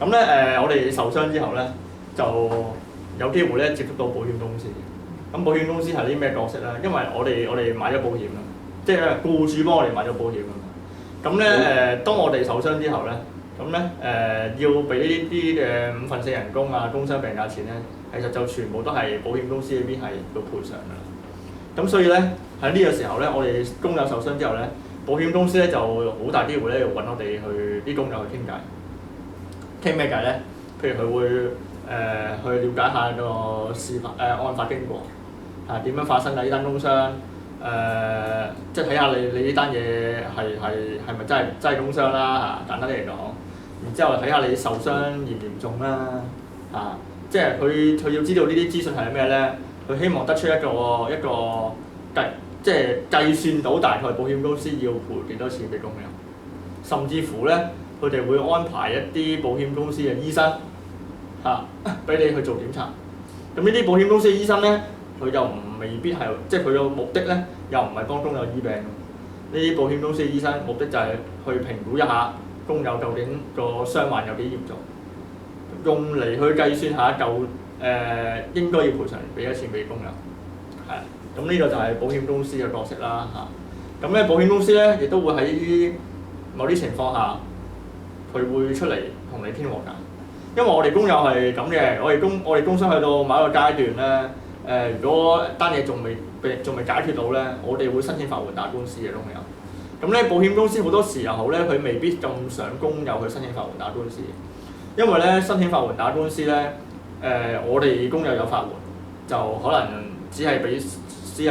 咁咧我哋受傷之後咧，就有機會咧接觸到保險公司。咁保險公司係啲咩角色咧？因為我哋買咗保險啦，即係僱主幫我哋買咗保險啊嘛。咁咧當我哋受傷之後咧，咁咧要俾呢啲嘅5/4人工啊、工傷病假錢咧，其實就全部都係保險公司嗰邊係要賠償㗎啦。咁所以咧喺呢個時候咧，我哋工友受傷之後咧，保險公司咧就好大機會咧要揾我哋去啲工友去傾偈。傾咩偈咧？譬如佢會去了解下個事發案發經過，點樣發生㗎呢單工傷？即係睇下你呢單嘢係咪真係工傷啦嚇，簡單啲嚟講。然之後睇下你受傷嚴唔嚴重啦嚇，即係佢要知道呢啲資訊係咩咧？佢希望得出一個即係計算到大概保險公司要賠幾多錢俾工友，甚至乎咧佢哋會安排一啲保險公司嘅醫生嚇俾你去做檢查。咁呢啲保險公司嘅醫生咧，佢又未必係，即係佢個目的咧又唔係幫工友醫病。呢啲保險公司嘅醫生目的就係去評估一下工友究竟個傷患有幾嚴重，用嚟去計算下應該要賠償幾多錢俾工友。係，咁呢個就係保險公司嘅角色啦嚇。咁咧保險公司咧亦都會喺某啲情況下，佢會出嚟同你傾和解。因為我哋工友係咁嘅，我哋工傷去到某一個階段咧，如果單嘢仲未解決到咧，我哋會申請法援打官司嘅工友。咁咧保險公司好多時候咧，佢未必咁想工友去申請法援打官司，因為咧申請法援打官司咧，我哋工友有法援，就可能只係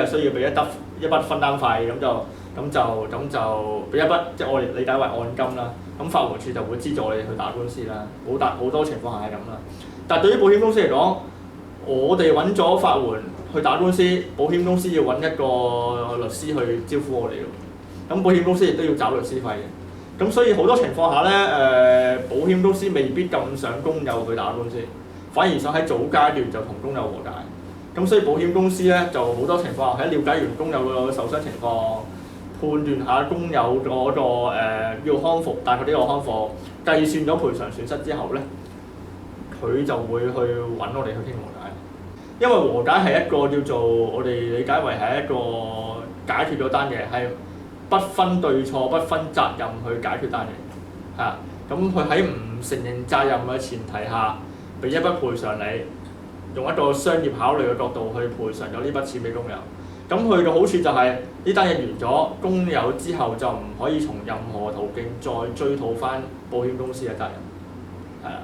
需要俾一筆分擔費，咁就俾一筆，即係我哋理解為按金啦。咁法援處就會資助你去打官司啦，好多情況下係咁啦。但係對於保險公司嚟講，我哋揾咗法援去打官司，保險公司要揾一個律師去招呼我哋喎。咁保險公司亦都要找律師費嘅。咁所以好多情況下咧，保險公司未必咁想工友去打官司，反而想喺早階段就同工友和解。咁所以保險公司咧就好多情況下喺了解完工友嘅受傷情況，判斷下工友嗰個要康復，但係佢呢個康復計算咗賠償損失之後咧，佢就會去揾我哋去傾和解。因為和解係一個叫做我哋理解為係一個解決咗單嘢，係不分對錯、不分責任去解決單嘢嚇。咁佢喺唔承認責任嘅前提下，俾一筆賠償你，用一個商業考慮嘅角度去賠償咗呢筆錢俾工友。咁佢嘅好處就係呢單嘢完咗，工友之後就唔可以從任何途徑再追討翻保險公司嘅責任，係啦。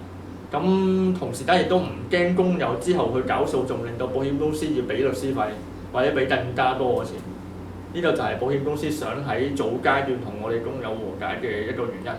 咁同時間亦都唔驚工友之後去搞訴訟，令到保險公司要俾律師費或者俾更加多嘅錢。呢個就係保險公司想喺早階段同我哋工友和解嘅一個原因。